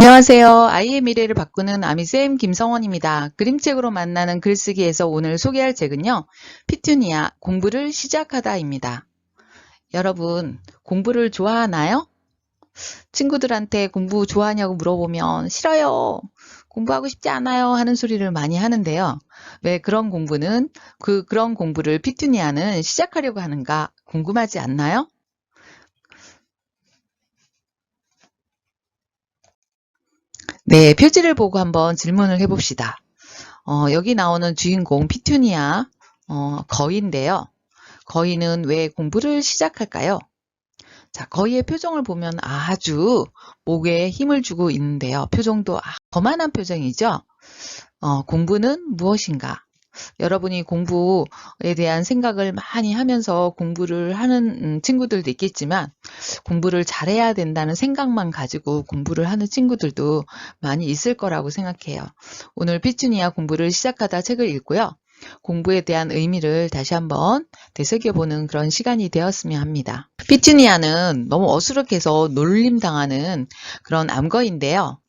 안녕하세요. 아이의 미래를 바꾸는 아미쌤 김성원입니다. 그림책으로 만나는 글쓰기에서 오늘 소개할 책은요. 피투니아 공부를 시작하다입니다. 여러분 공부를 좋아하나요? 친구들한테 공부 좋아하냐고 물어보면 싫어요. 공부하고 싶지 않아요 하는 소리를 많이 하는데요. 왜 그런 공부를 피투니아는 시작하려고 하는가 궁금하지 않나요? 네, 표지를 보고 한번 질문을 해봅시다. 여기 나오는 주인공 피투니아 거위인데요. 거위는 왜 공부를 시작할까요? 자, 거위의 표정을 보면 아주 목에 힘을 주고 있는데요. 표정도 거만한 표정이죠. 공부는 무엇인가? 여러분이 공부에 대한 생각을 많이 하면서 공부를 하는 친구들도 있겠지만 공부를 잘해야 된다는 생각만 가지고 공부를 하는 친구들도 많이 있을 거라고 생각해요. 오늘 피투니아 공부를 시작하다 책을 읽고요. 공부에 대한 의미를 다시 한번 되새겨보는 그런 시간이 되었으면 합니다. 피투니아는 너무 어수룩해서 놀림당하는 그런 암거인데요.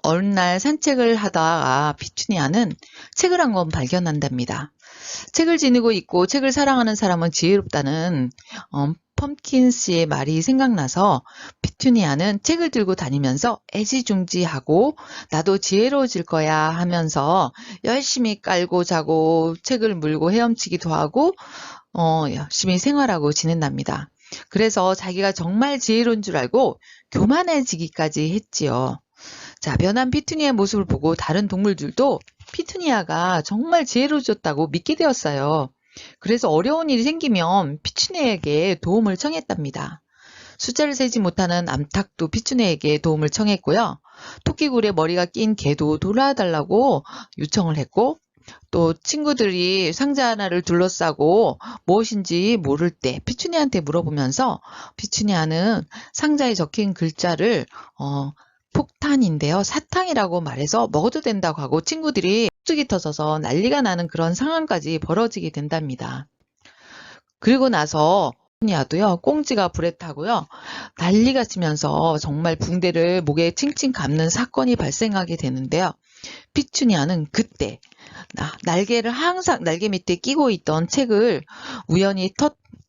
어느 날 산책을 하다가 피투니아는 책을 한 권 발견한답니다. 책을 지니고 있고 책을 사랑하는 사람은 지혜롭다는 펌킨스의 말이 생각나서 피투니아는 책을 들고 다니면서 애지중지하고 나도 지혜로워질 거야 하면서 열심히 깔고 자고 책을 물고 헤엄치기도 하고 열심히 생활하고 지낸답니다. 그래서 자기가 정말 지혜로운 줄 알고 교만해지기까지 했지요. 자, 변한 피투니아의 모습을 보고 다른 동물들도 피투니아가 정말 지혜로워졌다고 믿게 되었어요. 그래서 어려운 일이 생기면 피투니아에게 도움을 청했답니다. 숫자를 세지 못하는 암탉도 피투니아에게 도움을 청했고요. 토끼굴에 머리가 낀 개도 도와달라고 요청을 했고, 또 친구들이 상자 하나를 둘러싸고 무엇인지 모를 때 피투니아한테 물어보면서 피투니아는 상자에 적힌 글자를 폭탄인데요. 사탕이라고 말해서 먹어도 된다고 하고 친구들이 폭죽이 터져서 난리가 나는 그런 상황까지 벌어지게 된답니다. 그리고 나서 피투니아도요, 꽁지가 불에 타고요, 난리가 치면서 정말 붕대를 목에 칭칭 감는 사건이 발생하게 되는데요. 피투니아는 그때 날개를 항상 날개 밑에 끼고 있던 책을 우연히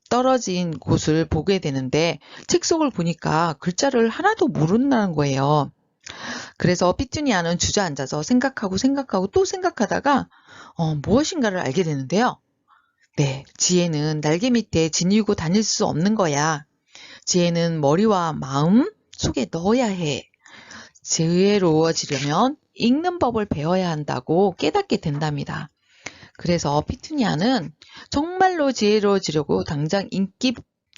떨어진 곳을 보게 되는데 책 속을 보니까 글자를 하나도 모른다는 거예요. 그래서 피투니아는 주저앉아서 생각하고 또 생각하다가 무엇인가를 알게 되는데요. 네, 지혜는 날개 밑에 지니고 다닐 수 없는 거야. 지혜는 머리와 마음 속에 넣어야 해. 지혜로워지려면 읽는 법을 배워야 한다고 깨닫게 된답니다. 그래서 피투니아는 정말로 지혜로워지려고 당장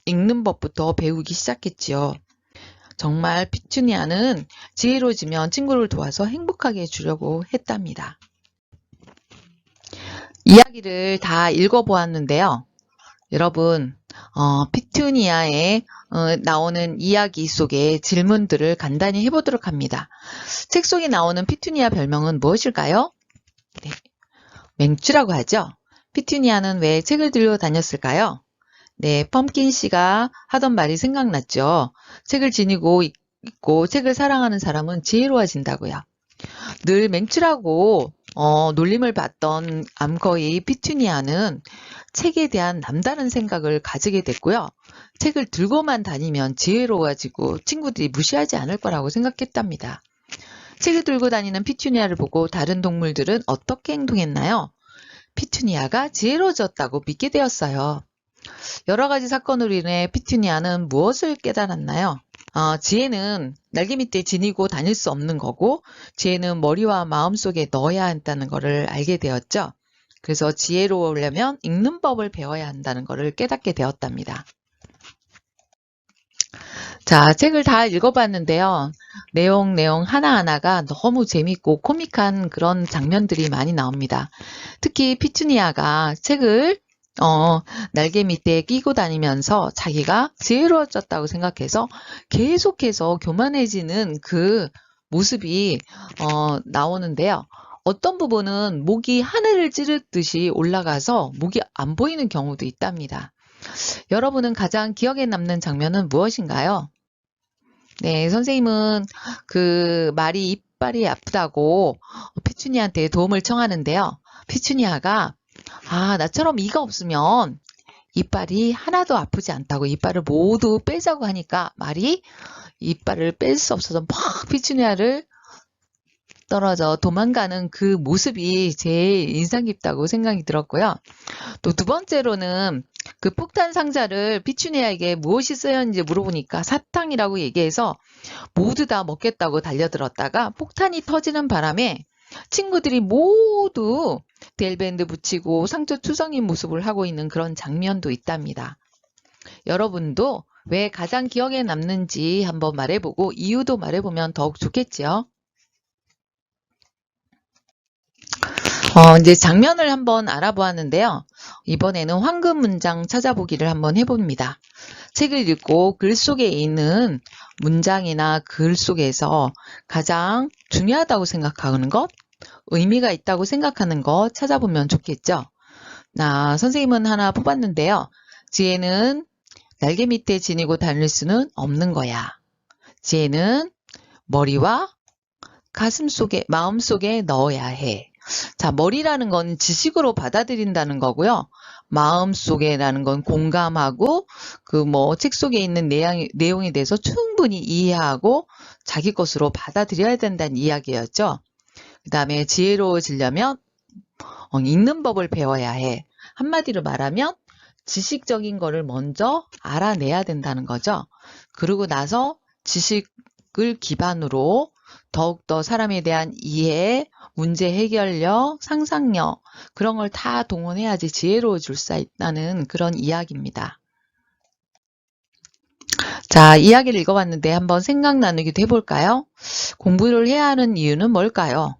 읽는 법부터 배우기 시작했지요. 정말 피투니아는 지혜로워지면 친구를 도와서 행복하게 해주려고 했답니다. 이야기를 다 읽어보았는데요. 여러분, 피투니아에 나오는 이야기 속의 질문들을 간단히 해보도록 합니다. 책 속에 나오는 피투니아 별명은 무엇일까요? 네, 맹추라고 하죠. 피투니아는 왜 책을 들고 다녔을까요? 네, 펌킨 씨가 하던 말이 생각났죠. 책을 지니고 있고 책을 사랑하는 사람은 지혜로워진다고요. 늘 맹추라고 놀림을 받던 암거이 피투니아는 책에 대한 남다른 생각을 가지게 됐고요. 책을 들고만 다니면 지혜로워지고 친구들이 무시하지 않을 거라고 생각했답니다. 책을 들고 다니는 피투니아를 보고 다른 동물들은 어떻게 행동했나요? 피투니아가 지혜로워졌다고 믿게 되었어요. 여러 가지 사건으로 인해 피투니아는 무엇을 깨달았나요? 지혜는 날개 밑에 지니고 다닐 수 없는 거고 지혜는 머리와 마음속에 넣어야 한다는 것을 알게 되었죠. 그래서 지혜로우려면 읽는 법을 배워야 한다는 것을 깨닫게 되었답니다. 자, 책을 다 읽어봤는데요. 내용 하나하나가 너무 재밌고 코믹한 그런 장면들이 많이 나옵니다. 특히 피투니아가 책을 날개 밑에 끼고 다니면서 자기가 지혜로워졌다고 생각해서 계속해서 교만해지는 그 모습이 나오는데요. 어떤 부분은 목이 하늘을 찌르듯이 올라가서 목이 안 보이는 경우도 있답니다. 여러분은 가장 기억에 남는 장면은 무엇인가요? 네, 선생님은 그 말이 이빨이 아프다고 피추니아한테 도움을 청하는데요. 피추니아가 나처럼 이가 없으면 이빨이 하나도 아프지 않다고 이빨을 모두 빼자고 하니까 말이 이빨을 뺄 수 없어서 막 피추니아를 떨어져 도망가는 그 모습이 제일 인상 깊다고 생각이 들었고요. 또 두 번째로는 그 폭탄 상자를 피추니아에게 무엇이 쓰였는지 물어보니까 사탕이라고 얘기해서 모두 다 먹겠다고 달려들었다가 폭탄이 터지는 바람에 친구들이 모두 델밴드 붙이고 상처투성인 모습을 하고 있는 그런 장면도 있답니다. 여러분도 왜 가장 기억에 남는지 한번 말해보고 이유도 말해보면 더욱 좋겠지요. 이제 장면을 한번 알아보았는데요. 이번에는 황금 문장 찾아보기를 한번 해봅니다. 책을 읽고 글 속에 있는 문장이나 글 속에서 가장 중요하다고 생각하는 것, 의미가 있다고 생각하는 것 찾아보면 좋겠죠. 선생님은 하나 뽑았는데요. 지혜는 날개 밑에 지니고 다닐 수는 없는 거야. 지혜는 머리와 가슴 속에, 마음 속에 넣어야 해. 자, 머리라는 건 지식으로 받아들인다는 거고요. 마음 속에라는 건 공감하고 책 속에 있는 내용에 대해서 충분히 이해하고 자기 것으로 받아들여야 된다는 이야기였죠. 그 다음에 지혜로워지려면 읽는 법을 배워야 해. 한마디로 말하면 지식적인 거를 먼저 알아내야 된다는 거죠. 그러고 나서 지식을 기반으로 더욱더 사람에 대한 이해, 문제 해결력, 상상력 그런 걸 다 동원해야지 지혜로워질 수 있다는 그런 이야기입니다. 자, 이야기를 읽어봤는데 한번 생각 나누기도 해볼까요? 공부를 해야 하는 이유는 뭘까요?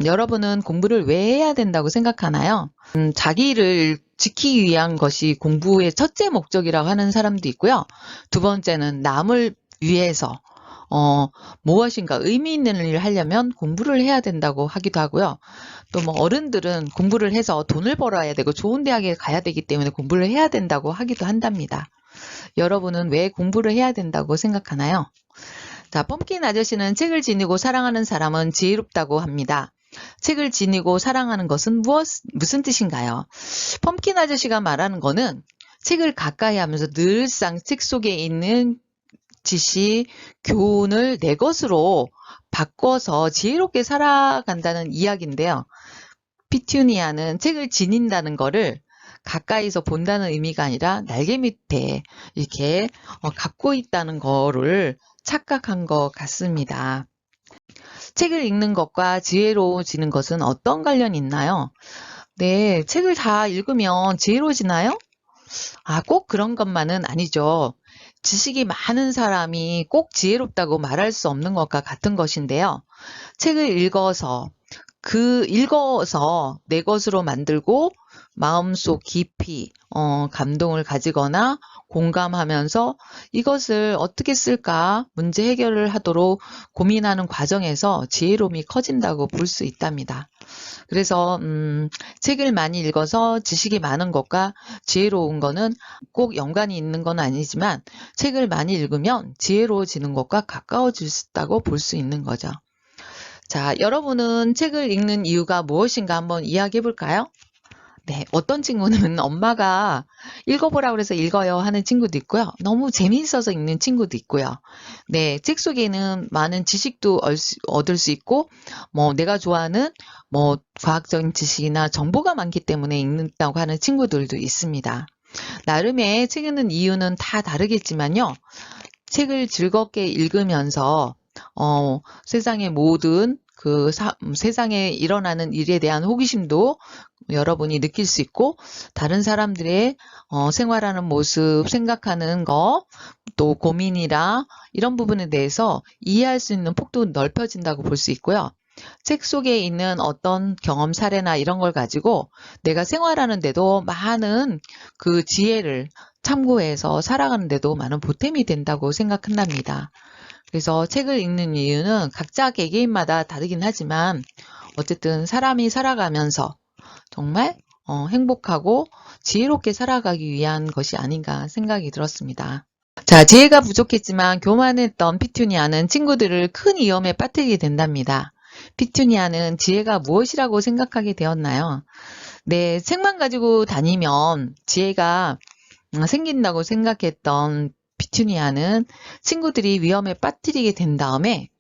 여러분은 공부를 왜 해야 된다고 생각하나요? 자기를 지키기 위한 것이 공부의 첫째 목적이라고 하는 사람도 있고요. 두 번째는 남을 위해서 무엇인가 의미 있는 일을 하려면 공부를 해야 된다고 하기도 하고요. 또 어른들은 공부를 해서 돈을 벌어야 되고 좋은 대학에 가야 되기 때문에 공부를 해야 된다고 하기도 한답니다. 여러분은 왜 공부를 해야 된다고 생각하나요? 자, 펌킨 아저씨는 책을 지니고 사랑하는 사람은 지혜롭다고 합니다. 책을 지니고 사랑하는 것은 무슨 뜻인가요? 펌킨 아저씨가 말하는 거는 책을 가까이 하면서 늘상 책 속에 있는 지식, 교훈을 내 것으로 바꿔서 지혜롭게 살아간다는 이야기인데요. 피투니아는 책을 지닌다는 거를 가까이서 본다는 의미가 아니라 날개 밑에 이렇게 갖고 있다는 거를 착각한 것 같습니다. 책을 읽는 것과 지혜로워지는 것은 어떤 관련이 있나요? 네, 책을 다 읽으면 지혜로워지나요? 꼭 그런 것만은 아니죠. 지식이 많은 사람이 꼭 지혜롭다고 말할 수 없는 것과 같은 것인데요. 책을 읽어서 내 것으로 만들고 마음속 깊이 감동을 가지거나 공감하면서 이것을 어떻게 쓸까 문제 해결을 하도록 고민하는 과정에서 지혜로움이 커진다고 볼 수 있답니다. 그래서 책을 많이 읽어서 지식이 많은 것과 지혜로운 거는 꼭 연관이 있는 건 아니지만 책을 많이 읽으면 지혜로워지는 것과 가까워질 수 있다고 볼 수 있는 거죠. 자, 여러분은 책을 읽는 이유가 무엇인가 한번 이야기해 볼까요? 네, 어떤 친구는 엄마가 읽어보라고 그래서 읽어요 하는 친구도 있고요. 너무 재미있어서 읽는 친구도 있고요. 네, 책 속에는 많은 지식도 얻을 수 있고, 내가 좋아하는 과학적인 지식이나 정보가 많기 때문에 읽는다고 하는 친구들도 있습니다. 나름의 책 읽는 이유는 다 다르겠지만요. 책을 즐겁게 읽으면서 세상의 모든 세상에 일어나는 일에 대한 호기심도 여러분이 느낄 수 있고 다른 사람들의 생활하는 모습, 생각하는 거, 또 고민이나 이런 부분에 대해서 이해할 수 있는 폭도 넓혀진다고 볼 수 있고요. 책 속에 있는 어떤 경험 사례나 이런 걸 가지고 내가 생활하는데도 많은 그 지혜를 참고해서 살아가는데도 많은 보탬이 된다고 생각한답니다. 그래서 책을 읽는 이유는 각자 개개인마다 다르긴 하지만 어쨌든 사람이 살아가면서 정말 행복하고 지혜롭게 살아가기 위한 것이 아닌가 생각이 들었습니다. 자, 지혜가 부족했지만 교만했던 피투니아는 친구들을 큰 위험에 빠뜨리게 된답니다. 피투니아는 지혜가 무엇이라고 생각하게 되었나요? 네, 책만 가지고 다니면 지혜가 생긴다고 생각했던 피투니아는 친구들이 위험에 빠뜨리게 된 다음에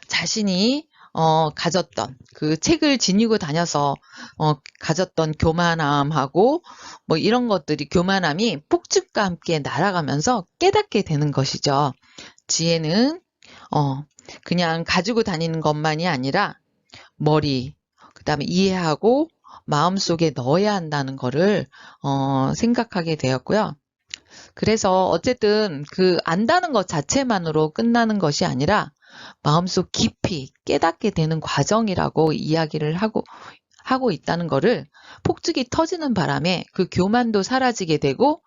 자신이 가졌던 그 책을 지니고 다녀서 가졌던 교만함하고 뭐 이런 것들이 교만함이 폭죽과 함께 날아가면서 깨닫게 되는 것이죠. 지혜는 그냥 가지고 다니는 것만이 아니라 머리, 그다음에 이해하고 마음속에 넣어야 한다는 거를 생각하게 되었고요. 그래서 어쨌든 그 안다는 것 자체만으로 끝나는 것이 아니라 마음속 깊이 깨닫게 되는 과정이라고 이야기를 하고 있다는 거를 폭죽이 터지는 바람에 그 교만도 사라지게 되고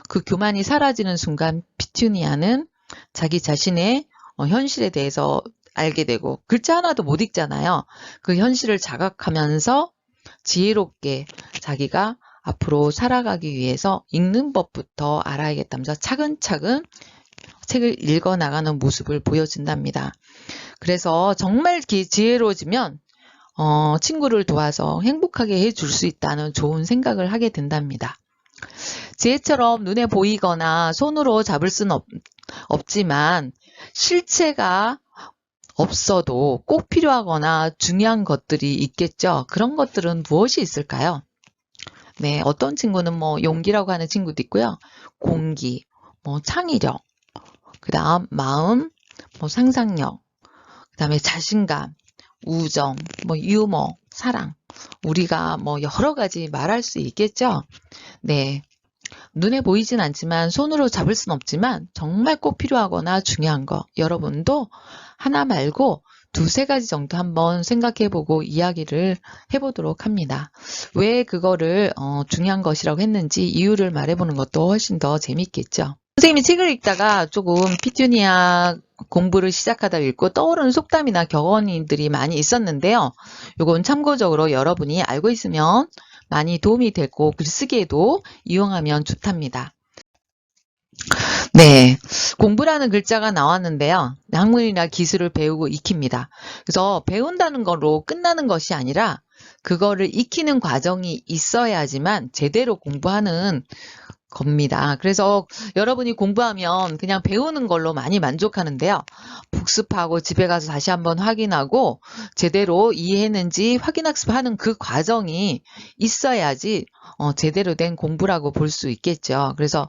그 교만이 사라지는 순간 피투니아는 자기 자신의 현실에 대해서 알게 되고 글자 하나도 못 읽잖아요. 그 현실을 자각하면서 지혜롭게 자기가 앞으로 살아가기 위해서 읽는 법부터 알아야겠다면서 차근차근 책을 읽어 나가는 모습을 보여준답니다. 그래서 정말 지혜로워지면 친구를 도와서 행복하게 해줄 수 있다는 좋은 생각을 하게 된답니다. 지혜처럼 눈에 보이거나 손으로 잡을 수는 없지만 실체가 없어도 꼭 필요하거나 중요한 것들이 있겠죠. 그런 것들은 무엇이 있을까요? 네, 어떤 친구는 뭐 용기라고 하는 친구도 있고요. 공기, 뭐 창의력, 그 다음 마음, 뭐 상상력, 그 다음에 자신감, 우정, 뭐 유머, 사랑. 우리가 뭐 여러 가지 말할 수 있겠죠? 네. 눈에 보이진 않지만 손으로 잡을 순 없지만 정말 꼭 필요하거나 중요한 거 여러분도 하나 말고 두세 가지 정도 한번 생각해보고 이야기를 해보도록 합니다. 왜 그거를 중요한 것이라고 했는지 이유를 말해보는 것도 훨씬 더 재밌겠죠. 선생님이 책을 읽다가 조금 피투니아 공부를 시작하다 읽고 떠오르는 속담이나 격언들이 많이 있었는데요. 요건 참고적으로 여러분이 알고 있으면 많이 도움이 되고 글쓰기에도 이용하면 좋답니다. 네, 공부라는 글자가 나왔는데요. 학문이나 기술을 배우고 익힙니다. 그래서 배운다는 거로 끝나는 것이 아니라 그거를 익히는 과정이 있어야지만 제대로 공부하는 겁니다. 그래서 여러분이 공부하면 그냥 배우는 걸로 많이 만족하는데요. 복습하고 집에 가서 다시 한번 확인하고 제대로 이해했는지 확인학습하는 그 과정이 있어야지 제대로 된 공부라고 볼 수 있겠죠. 그래서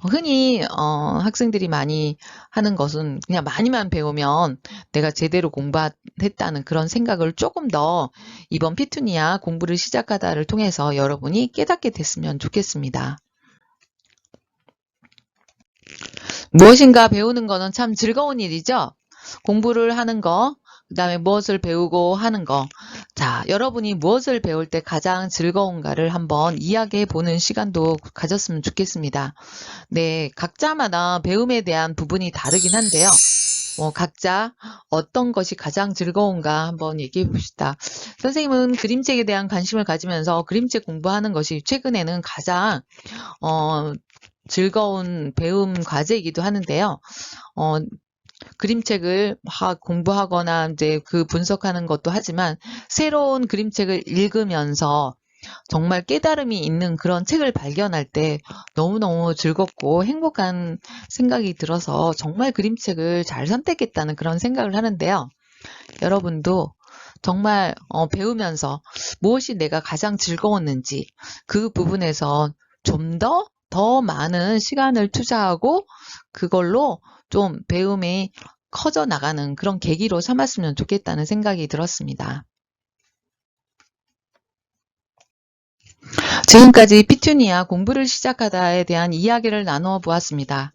흔히 학생들이 많이 하는 것은 그냥 많이만 배우면 내가 제대로 공부했다는 그런 생각을 조금 더 이번 피투니아 공부를 시작하다를 통해서 여러분이 깨닫게 됐으면 좋겠습니다. 무엇인가 배우는 거는 참 즐거운 일이죠. 공부를 하는 거, 그 다음에 무엇을 배우고 하는 거. 자, 여러분이 무엇을 배울 때 가장 즐거운가를 한번 이야기해 보는 시간도 가졌으면 좋겠습니다. 네, 각자마다 배움에 대한 부분이 다르긴 한데요. 각자 어떤 것이 가장 즐거운가 한번 얘기해 봅시다. 선생님은 그림책에 대한 관심을 가지면서 그림책 공부하는 것이 최근에는 가장 즐거운 배움 과제이기도 하는데요. 그림책을 공부하거나 이제 그 분석하는 것도 하지만 새로운 그림책을 읽으면서 정말 깨달음이 있는 그런 책을 발견할 때 너무너무 즐겁고 행복한 생각이 들어서 정말 그림책을 잘 선택했다는 그런 생각을 하는데요. 여러분도 정말 배우면서 무엇이 내가 가장 즐거웠는지 그 부분에서 좀 더 많은 시간을 투자하고 그걸로 좀 배움이 커져 나가는 그런 계기로 삼았으면 좋겠다는 생각이 들었습니다. 지금까지 피투니아 공부를 시작하다에 대한 이야기를 나누어 보았습니다.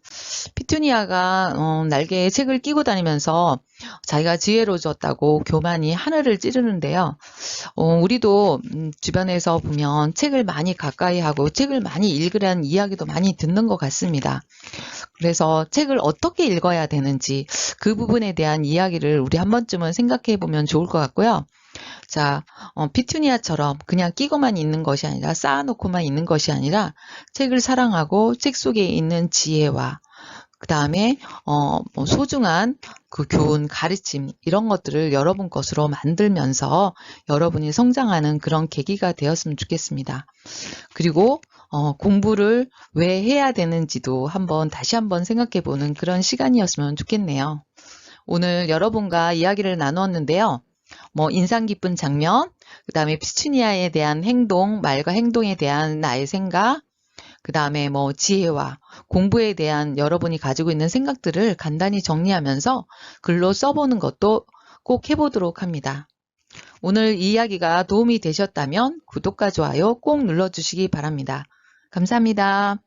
피투니아가 날개에 책을 끼고 다니면서 자기가 지혜로워졌다고 교만이 하늘을 찌르는데요. 우리도 주변에서 보면 책을 많이 가까이 하고 책을 많이 읽으라는 이야기도 많이 듣는 것 같습니다. 그래서 책을 어떻게 읽어야 되는지 그 부분에 대한 이야기를 우리 한 번쯤은 생각해 보면 좋을 것 같고요. 자, 피투니아처럼 그냥 끼고만 있는 것이 아니라 쌓아놓고만 있는 것이 아니라 책을 사랑하고 책 속에 있는 지혜와 그 다음에 뭐 소중한 그 교훈, 가르침 이런 것들을 여러분 것으로 만들면서 여러분이 성장하는 그런 계기가 되었으면 좋겠습니다. 그리고 공부를 왜 해야 되는지도 다시 한번 생각해보는 그런 시간이었으면 좋겠네요. 오늘 여러분과 이야기를 나누었는데요. 뭐 인상 깊은 장면, 그 다음에 피투니아에 대한 행동, 말과 행동에 대한 나의 생각, 그 다음에 뭐 지혜와 공부에 대한 여러분이 가지고 있는 생각들을 간단히 정리하면서 글로 써보는 것도 꼭 해보도록 합니다. 오늘 이 이야기가 도움이 되셨다면 구독과 좋아요 꼭 눌러주시기 바랍니다. 감사합니다.